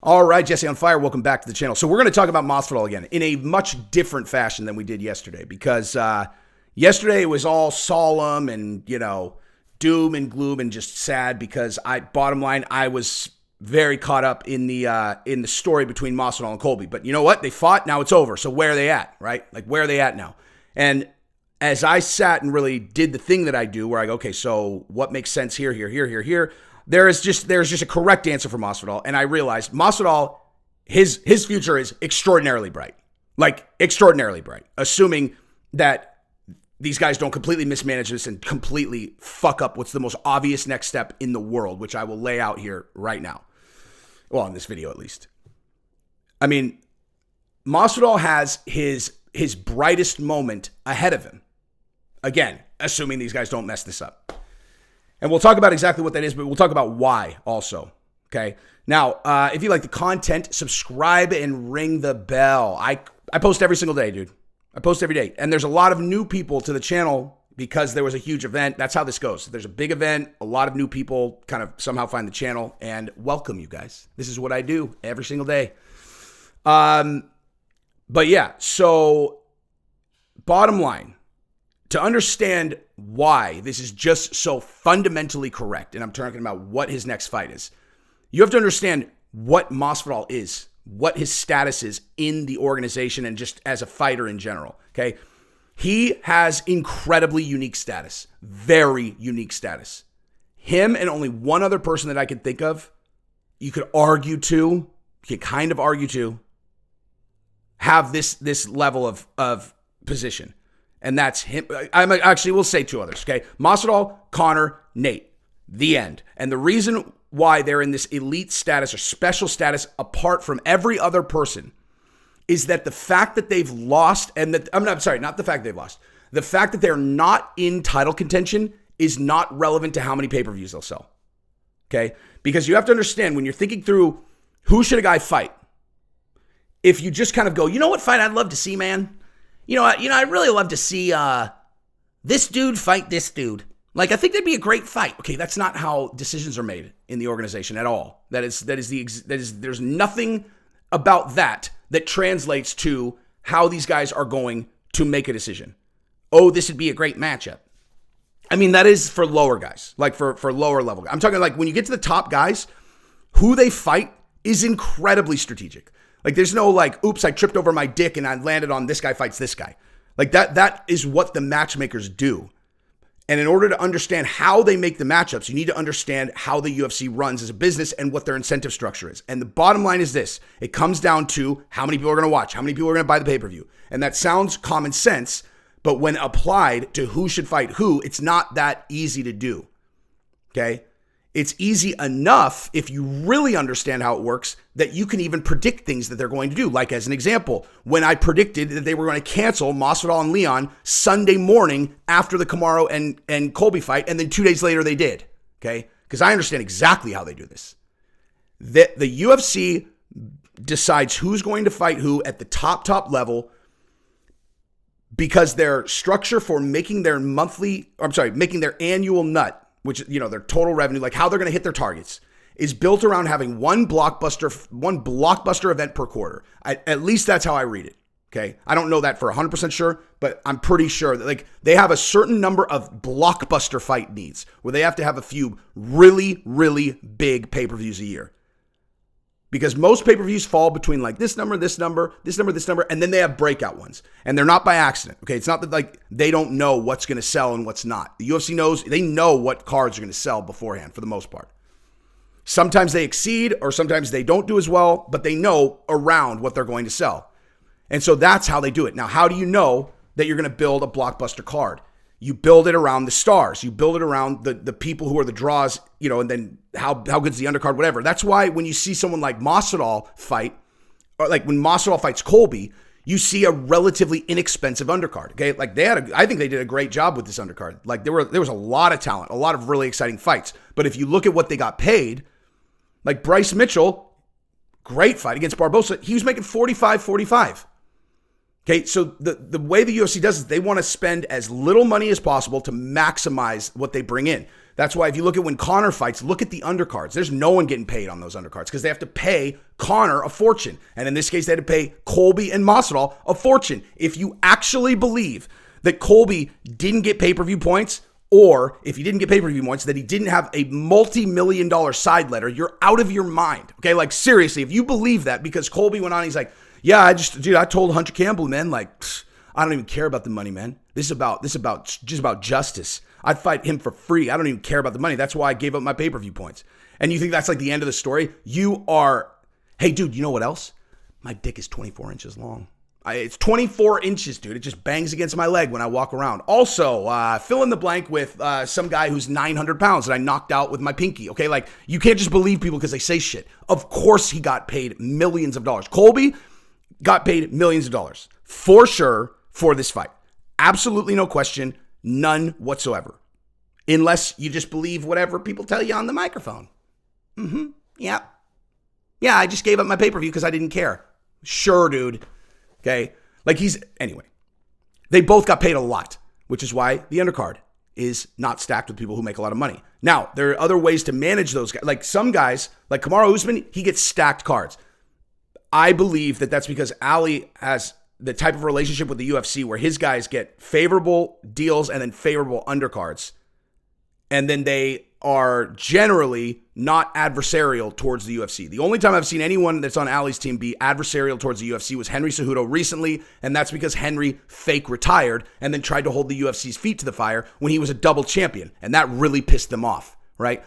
All right, Jesse on Fire, welcome back to the channel. So we're going to talk about Masvidal again in a much different fashion than we did yesterday because yesterday it was all solemn and, doom and gloom and just sad because bottom line, I was very caught up in the story between Masvidal and Colby. But you know what? They fought, now it's over. So where are they at, right? Like where are they at now? And as I sat and really did the thing that I do where I go, okay, so what makes sense here, there's just a correct answer for Masvidal, and I realized Masvidal, his future is extraordinarily bright, like extraordinarily bright, assuming that these guys don't completely mismanage this and completely fuck up what's the most obvious next step in the world, which I will lay out here right now. Well, in this video at least. I mean, Masvidal has his brightest moment ahead of him. Again, assuming these guys don't mess this up. And we'll talk about exactly what that is, but we'll talk about why also, okay? Now, if you like the content, subscribe and ring the bell. I post every single day, dude. I post every day. And there's a lot of new people to the channel because there was a huge event. That's how this goes. There's a big event. A lot of new people kind of somehow find the channel and welcome you guys. This is what I do every single day. But yeah, so bottom line, to understand why this is just so fundamentally correct, and I'm talking about what his next fight is, you have to understand what Masvidal is, what his status is in the organization and just as a fighter in general, okay? He has incredibly unique status, very unique status. Him and only one other person that I could think of, you could kind of argue to, have this level of position. And that's him. We'll say two others, okay? Masvidal, Conor, Nate. The end. And the reason why they're in this elite status or special status apart from every other person is that the fact that they've lost, not the fact they've lost. The fact that they're not in title contention is not relevant to how many pay-per-views they'll sell, okay? Because you have to understand when you're thinking through who should a guy fight, if you just kind of go, you know what fight I'd love to see, man? I'd really love to see this dude fight this dude. Like, I think that'd be a great fight. Okay, that's not how decisions are made in the organization at all. There's nothing about that translates to how these guys are going to make a decision. Oh, this would be a great matchup. I mean, that is for lower guys, like for lower level guys. I'm talking like when you get to the top guys, who they fight is incredibly strategic. Like, there's no like, oops, I tripped over my dick and I landed on this guy fights this guy. Like that is what the matchmakers do. And in order to understand how they make the matchups, you need to understand how the UFC runs as a business and what their incentive structure is. And the bottom line is this. It comes down to how many people are going to watch, how many people are going to buy the pay-per-view. And that sounds common sense, but when applied to who should fight who, it's not that easy to do. Okay? It's easy enough if you really understand how it works that you can even predict things that they're going to do. Like as an example, when I predicted that they were going to cancel Masvidal and Leon Sunday morning after the Kamaru and Colby fight, and then 2 days later they did, okay? Because I understand exactly how they do this. The UFC decides who's going to fight who at the top level because their structure for making their annual nut, which, their total revenue, like how they're going to hit their targets, is built around having one blockbuster event per quarter. At least that's how I read it, okay? I don't know that for 100% sure, but I'm pretty sure that like they have a certain number of blockbuster fight needs where they have to have a few really, really big pay-per-views a year. Because most pay-per-views fall between like this number, and then they have breakout ones. And they're not by accident, okay? It's not that like they don't know what's going to sell and what's not. The UFC they know what cards are going to sell beforehand for the most part. Sometimes they exceed or sometimes they don't do as well, but they know around what they're going to sell. And so that's how they do it. Now, how do you know that you're going to build a blockbuster card? You build it around the stars. You build it around the people who are the draws, and then how good's the undercard, whatever. That's why when you see someone like Masvidal fight, or like when Masvidal fights Colby, you see a relatively inexpensive undercard. Okay, like I think they did a great job with this undercard. Like there was a lot of talent, a lot of really exciting fights. But if you look at what they got paid, like Bryce Mitchell, great fight against Barbosa, he was making 45. Okay, so the way the UFC does is they want to spend as little money as possible to maximize what they bring in. That's why if you look at when Conor fights, look at the undercards. There's no one getting paid on those undercards because they have to pay Conor a fortune. And in this case, they had to pay Colby and Masvidal a fortune. If you actually believe that Colby didn't get pay-per-view points, or if he didn't get pay-per-view points, that he didn't have a multi-million-dollar side letter, you're out of your mind. Okay, like seriously, if you believe that, because Colby went on, he's like, yeah, I told Hunter Campbell, man, like, I don't even care about the money, man. This is about justice. I'd fight him for free. I don't even care about the money. That's why I gave up my pay-per-view points. And you think that's like the end of the story? Hey, dude, you know what else? My dick is 24 inches long. It's 24 inches, dude. It just bangs against my leg when I walk around. Also, fill in the blank with some guy who's 900 pounds that I knocked out with my pinky. Okay, like you can't just believe people because they say shit. Of course he got paid millions of dollars. Colby got paid millions of dollars for sure for this fight. Absolutely no question. None whatsoever. Unless you just believe whatever people tell you on the microphone. Yeah. Yeah, I just gave up my pay-per-view because I didn't care. Sure, dude. Okay? Anyway. They both got paid a lot, which is why the undercard is not stacked with people who make a lot of money. Now, there are other ways to manage those guys. Like some guys, like Kamaru Usman, he gets stacked cards. I believe that that's because Ali has the type of relationship with the UFC where his guys get favorable deals and then favorable undercards. And then they are generally not adversarial towards the UFC. The only time I've seen anyone that's on Ali's team be adversarial towards the UFC was Henry Cejudo recently, and that's because Henry fake retired and then tried to hold the UFC's feet to the fire when he was a double champion, and that really pissed them off, right?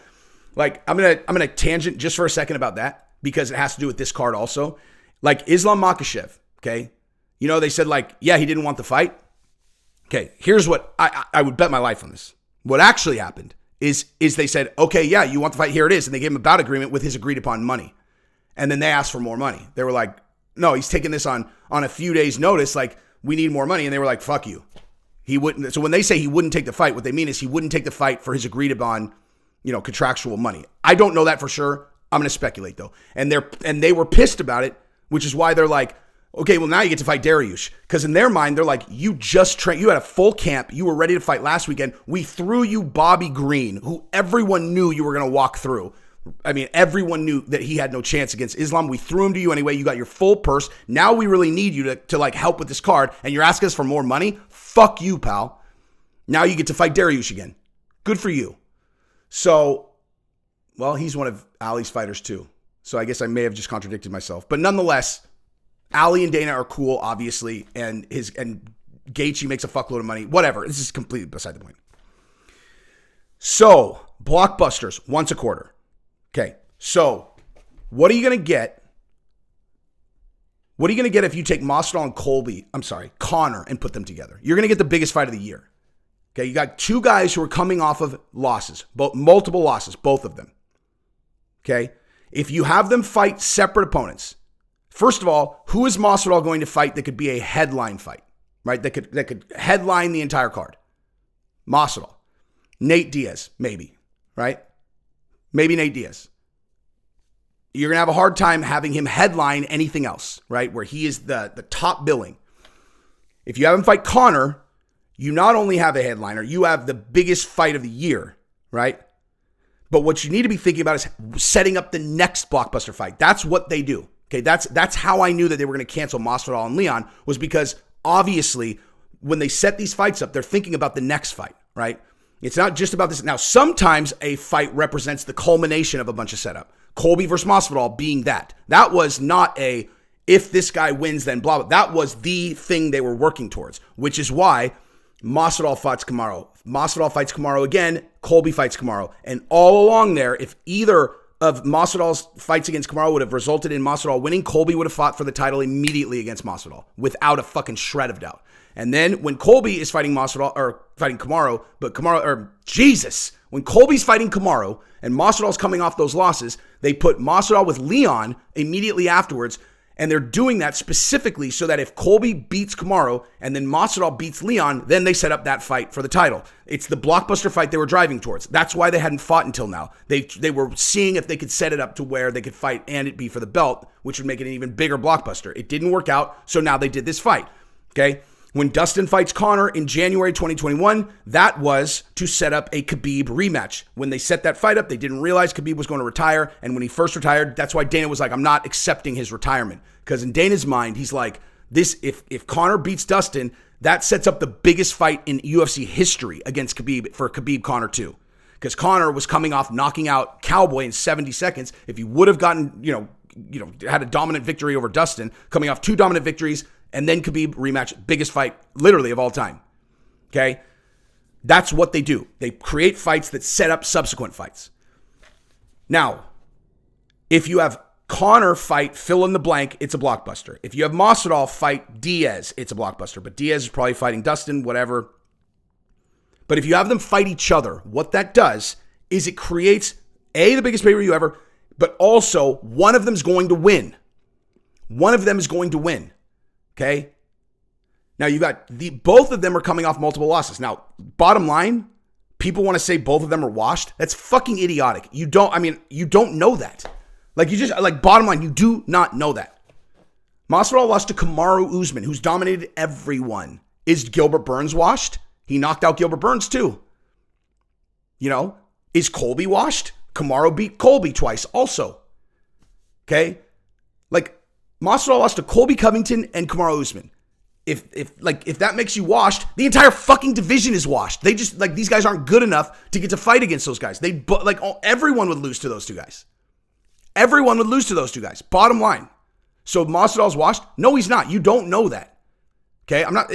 Like, I'm gonna tangent just for a second about that because it has to do with this card also. Like Islam Makhachev, okay? You know, they said like, yeah, he didn't want the fight. Okay, here's what I would bet my life on this. What actually happened is they said, okay, yeah, you want the fight, here it is. And they gave him a bout agreement with his agreed upon money. And then they asked for more money. They were like, no, he's taking this on a few days notice. Like, we need more money. And they were like, fuck you. He wouldn't. So when they say he wouldn't take the fight, what they mean is he wouldn't take the fight for his agreed upon, contractual money. I don't know that for sure. I'm going to speculate though. And they were pissed about it, which is why they're like, okay, well, now you get to fight Dariush. Because in their mind, they're like, you just trained. You had a full camp. You were ready to fight last weekend. We threw you Bobby Green, who everyone knew you were going to walk through. I mean, everyone knew that he had no chance against Islam. We threw him to you anyway. You got your full purse. Now we really need you to like help with this card. And you're asking us for more money? Fuck you, pal. Now you get to fight Dariush again. Good for you. So, well, he's one of Ali's fighters too. So I guess I may have just contradicted myself. But nonetheless, Ali and Dana are cool, obviously, and Gaethje makes a fuckload of money. Whatever. This is completely beside the point. So, blockbusters once a quarter. Okay. So, what are you going to get? What are you going to get if you take Masvidal and Conor and put them together? You're going to get the biggest fight of the year. Okay, you got two guys who are coming off of losses, multiple losses, both of them. Okay? If you have them fight separate opponents, first of all, who is Masvidal going to fight that could be a headline fight, right? That could headline the entire card? Masvidal. Nate Diaz, maybe, right? Maybe Nate Diaz. You're going to have a hard time having him headline anything else, right? Where he is the top billing. If you have him fight Conor, you not only have a headliner, you have the biggest fight of the year, right? But what you need to be thinking about is setting up the next blockbuster fight. That's what they do. Okay, that's how I knew that they were going to cancel Masvidal and Leon, was because obviously when they set these fights up, they're thinking about the next fight, right? It's not just about this. Now, sometimes a fight represents the culmination of a bunch of setup. Colby versus Masvidal being that. That was not a, if this guy wins, then blah, blah. That was the thing they were working towards, which is why Masvidal fights Kamaru. Masvidal fights Kamaru again. Colby fights Kamaru. And all along there, if either of Masvidal's fights against Kamaru would have resulted in Masvidal winning, Colby would have fought for the title immediately against Masvidal without a fucking shred of doubt. And then when Colby is fighting Kamaru, when Colby's fighting Kamaru and Masvidal's coming off those losses, they put Masvidal with Leon immediately afterwards. And they're doing that specifically so that if Colby beats Kamaru and then Masvidal beats Leon, then they set up that fight for the title. It's the blockbuster fight they were driving towards. That's why they hadn't fought until now. They were seeing if they could set it up to where they could fight and it be for the belt, which would make it an even bigger blockbuster. It didn't work out, so now they did this fight. Okay? When Dustin fights Conor in January 2021, that was to set up a Khabib rematch. When they set that fight up, they didn't realize Khabib was going to retire. And when he first retired, that's why Dana was like, I'm not accepting his retirement. Because in Dana's mind, he's like, if Conor beats Dustin, that sets up the biggest fight in UFC history against Khabib for Khabib Conor 2. Because Conor was coming off knocking out Cowboy in 70 seconds. If he would have gotten, had a dominant victory over Dustin, coming off 2 dominant victories, and then Khabib rematch, biggest fight literally of all time. Okay? That's what they do. They create fights that set up subsequent fights. Now, if you have Conor fight fill in the blank, it's a blockbuster. If you have Masvidal fight Diaz, it's a blockbuster. But Diaz is probably fighting Dustin, whatever. But if you have them fight each other, what that does is it creates, A, the biggest pay-per-view ever, but also one of them is going to win. One of them is going to win. Okay? Now you got both of them are coming off multiple losses. Now, bottom line, people want to say both of them are washed. That's fucking idiotic. You don't know that. Bottom line, you do not know that. Masvidal lost to Kamaru Usman, who's dominated everyone. Is Gilbert Burns washed? He knocked out Gilbert Burns too. Is Colby washed? Kamaru beat Colby twice also. Okay? Masvidal lost to Colby Covington and Kamaru Usman. If that makes you washed, the entire fucking division is washed. They just, these guys aren't good enough to get to fight against those guys. Everyone would lose to those two guys. Everyone would lose to those two guys. Bottom line. So Masvidal's washed? No, he's not. You don't know that. Okay? I'm not,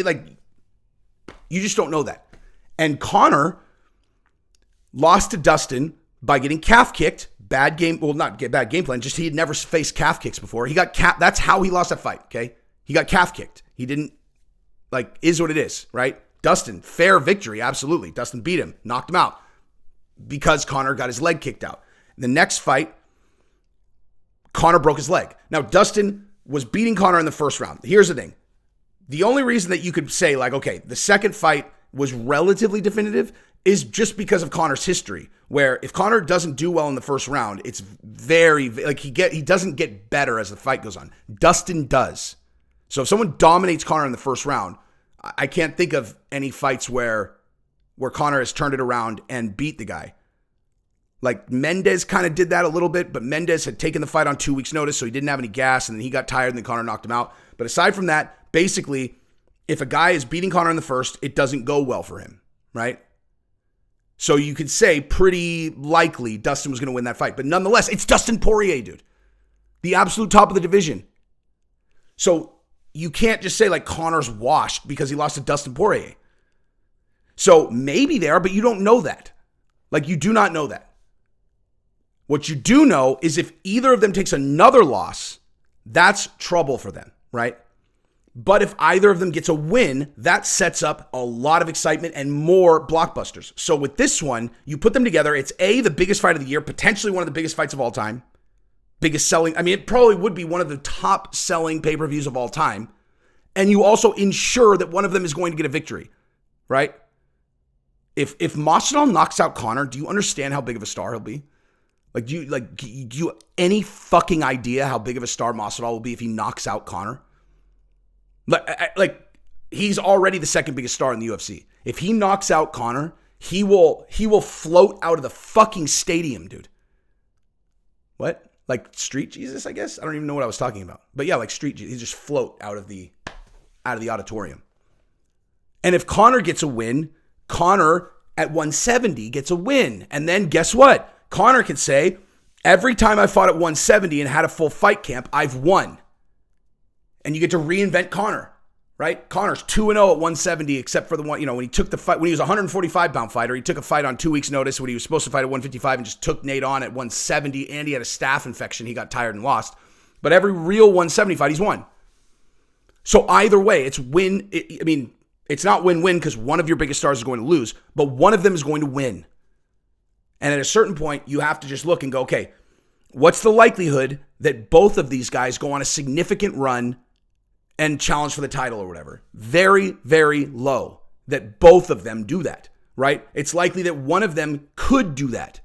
you just don't know that. And Conor lost to Dustin by getting calf kicked. Bad game, well, not bad game plan, just he had never faced calf kicks before. He got that's how he lost that fight, okay? He got calf kicked. He didn't, is what it is, right? Dustin, fair victory, absolutely. Dustin beat him, knocked him out because Conor got his leg kicked out. The next fight, Conor broke his leg. Now, Dustin was beating Conor in the first round. Here's the thing. The only reason that you could say, okay, the second fight was relatively definitive is just because of Conor's history, where if Conor doesn't do well in the first round, it's very, he doesn't get better as the fight goes on. Dustin does. So if someone dominates Conor in the first round, I can't think of any fights where Conor has turned it around and beat the guy. Mendez kind of did that a little bit, but Mendez had taken the fight on 2 weeks' notice, so he didn't have any gas, and then he got tired, and then Conor knocked him out. But aside from that, basically, if a guy is beating Conor in the first, it doesn't go well for him, right? So you could say pretty likely Dustin was going to win that fight. But nonetheless, it's Dustin Poirier, dude. The absolute top of the division. So you can't just say Conor's washed because he lost to Dustin Poirier. So maybe they are, but you don't know that. You do not know that. What you do know is if either of them takes another loss, that's trouble for them, right? But if either of them gets a win, that sets up a lot of excitement and more blockbusters. So with this one, you put them together. It's the biggest fight of the year, potentially one of the biggest fights of all time. Biggest selling. It probably would be one of the top selling pay-per-views of all time. And you also ensure that one of them is going to get a victory, right? If Masvidal knocks out Conor, do you understand how big of a star he'll be? Do you any fucking idea how big of a star Masvidal will be if he knocks out Conor? He's already the second biggest star in the UFC. If he knocks out Conor, he will float out of the fucking stadium, dude. What? Street Jesus, I guess? I don't even know what I was talking about. But yeah, street Jesus. He just float out of the auditorium. And if Conor gets a win, Conor at 170 gets a win. And then guess what? Conor can say, every time I fought at 170 and had a full fight camp, I've won. And you get to reinvent Conor, right? Conor's 2-0 at 170, except for the one, when he took the fight, when he was a 145-pound fighter, he took a fight on 2 weeks' notice when he was supposed to fight at 155 and just took Nate on at 170, and he had a staph infection. He got tired and lost. But every real 170 fight, he's won. So either way, it's win. It's not win-win because one of your biggest stars is going to lose, but one of them is going to win. And at a certain point, you have to just look and go, okay, what's the likelihood that both of these guys go on a significant run and challenge for the title or whatever? Very, very low that both of them do that, right? It's likely that one of them could do that.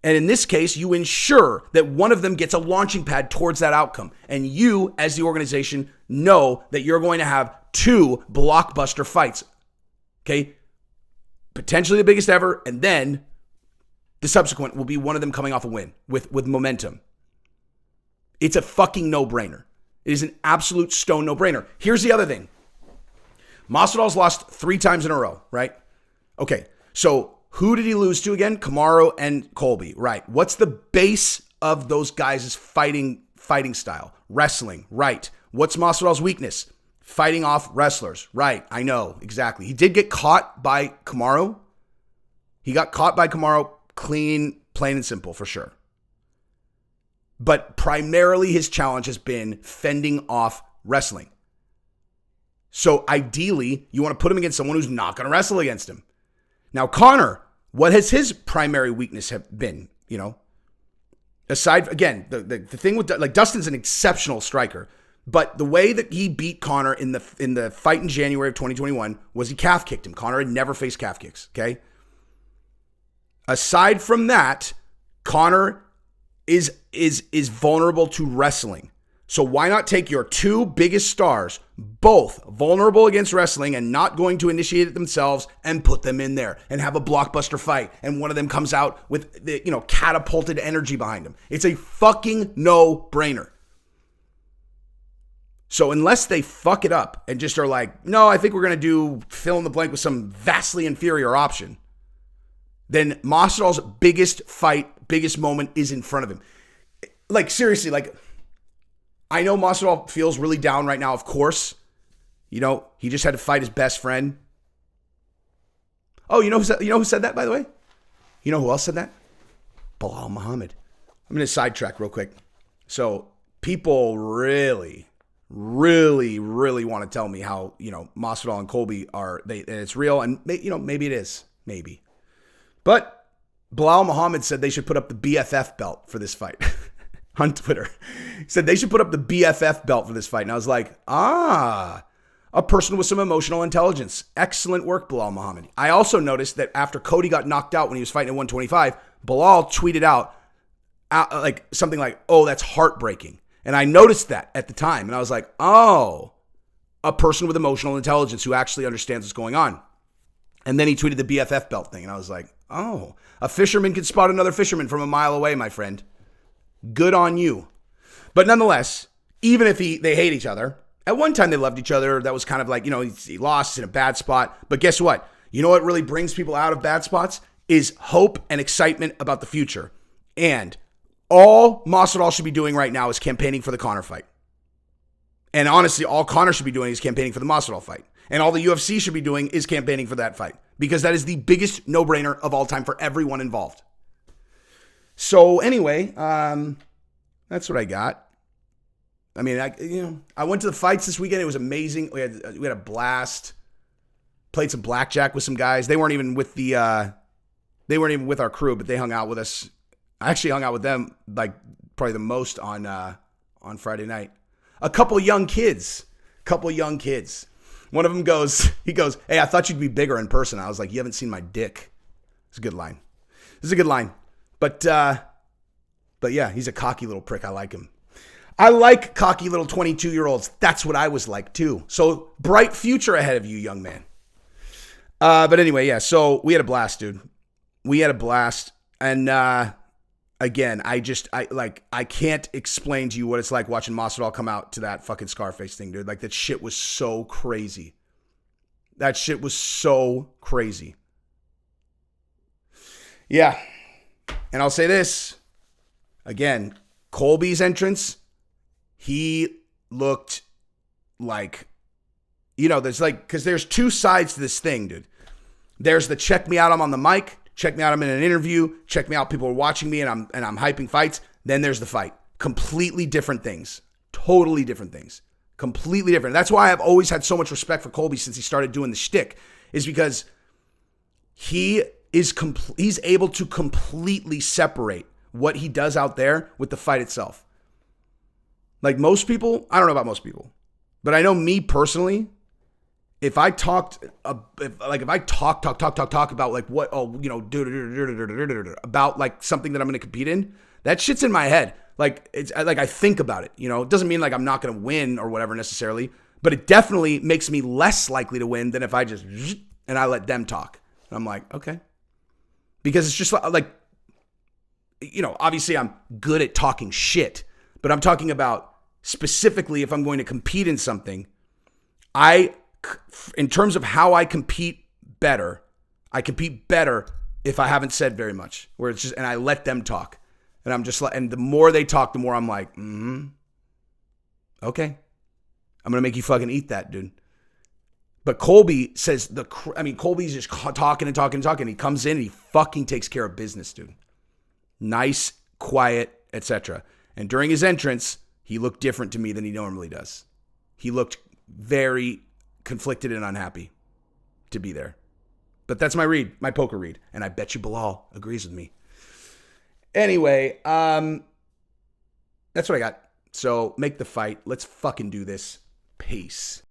And in this case, you ensure that one of them gets a launching pad towards that outcome. And you, as the organization, know that you're going to have 2 blockbuster fights. Okay? Potentially the biggest ever. And then the subsequent will be one of them coming off a win with momentum. It's a fucking no-brainer. It is an absolute stone no-brainer. Here's the other thing. Masvidal's lost 3 times in a row, right? Okay, so who did he lose to again? Kamaru and Colby, right? What's the base of those guys' fighting style? Wrestling, right? What's Masvidal's weakness? Fighting off wrestlers, right? I know, exactly. He did get caught by Kamaru. He got caught by Kamaru clean, plain and simple, for sure. But primarily his challenge has been fending off wrestling. So ideally, you want to put him against someone who's not going to wrestle against him. Now, Conor, what has his primary weakness have been, Aside, again, the thing with, like, Dustin's an exceptional striker, but the way that he beat Conor in the fight in January of 2021 was he calf kicked him. Conor had never faced calf kicks, okay? Aside from that, Conor is vulnerable to wrestling. So why not take your 2 biggest stars, both vulnerable against wrestling and not going to initiate it themselves, and put them in there and have a blockbuster fight, and one of them comes out with the, catapulted energy behind him. It's a fucking no-brainer. So unless they fuck it up and just are like, no, I think we're going to do fill in the blank with some vastly inferior option, then Masvidal's biggest moment is in front of him. Like, seriously, like, I know Masvidal feels really down right now, of course. He just had to fight his best friend. Oh, you know who said that, by the way? You know who else said that? Belal Muhammad. I'm going to sidetrack real quick. So people really, really, really want to tell me how, Masvidal and Colby it's real, and maybe it is, maybe. But Belal Muhammad said they should put up the BFF belt for this fight. On Twitter. He said they should put up the BFF belt for this fight. And I was like, a person with some emotional intelligence. Excellent work, Belal Muhammad. I also noticed that after Cody got knocked out when he was fighting at 125, Belal tweeted out something like, oh, that's heartbreaking. And I noticed that at the time. And I was like, oh, a person with emotional intelligence who actually understands what's going on. And then he tweeted the BFF belt thing. And I was like, oh, a fisherman can spot another fisherman from a mile away, my friend. Good on you. But nonetheless, even if they hate each other, at one time they loved each other. That was kind of like, he lost in a bad spot. But guess what? You know what really brings people out of bad spots is hope and excitement about the future. And all Masvidal should be doing right now is campaigning for the Conor fight. And honestly, all Conor should be doing is campaigning for the Masvidal fight. And all the UFC should be doing is campaigning for that fight. Because that is the biggest no-brainer of all time for everyone involved. So anyway, that's what I got. I mean, I went to the fights this weekend. It was amazing. We had a blast. Played some blackjack with some guys. They weren't even with our crew, but they hung out with us. I actually hung out with them like probably the most on Friday night. A couple young kids. One of them goes, "Hey, I thought you'd be bigger in person." I was like, "You haven't seen my dick." It's a good line. But yeah, he's a cocky little prick. I like him. I like cocky little 22-year-olds. That's what I was like too. So bright future ahead of you, young man. But anyway, yeah, so we had a blast, dude. We had a blast. And again, I can't explain to you what it's like watching Masvidal come out to that fucking Scarface thing, dude. Like, that shit was so crazy. Yeah. And I'll say this, again, Colby's entrance, he looked like, because there's 2 sides to this thing, dude. There's the check me out, I'm on the mic, check me out, I'm in an interview, check me out, people are watching me and I'm hyping fights. Then there's the fight. Completely different things. Totally different things. Completely different. That's why I've always had so much respect for Colby since he started doing the shtick, is because he's able to completely separate what he does out there with the fight itself. Like most people, I don't know about most people, but I know me personally, if I talked, if I talk about like what, about like something that I'm going to compete in, that shit's in my head. Like it's like I think about it. It doesn't mean like I'm not going to win or whatever necessarily, but it definitely makes me less likely to win than if I just and I let them talk. And I'm like, okay, because it's just like, obviously I'm good at talking shit, but I'm talking about specifically if I'm going to compete in something, in terms of how I compete better if I haven't said very much, where it's just, and I let them talk. And I'm just like, and the more they talk, the more I'm like, okay, I'm going to make you fucking eat that, dude. But Colby says Colby's just talking. He comes in and he fucking takes care of business, dude. Nice, quiet, etc. And during his entrance, he looked different to me than he normally does. He looked very conflicted and unhappy to be there. But that's my poker read. And I bet you Bilal agrees with me. Anyway, that's what I got. So make the fight. Let's fucking do this. Peace.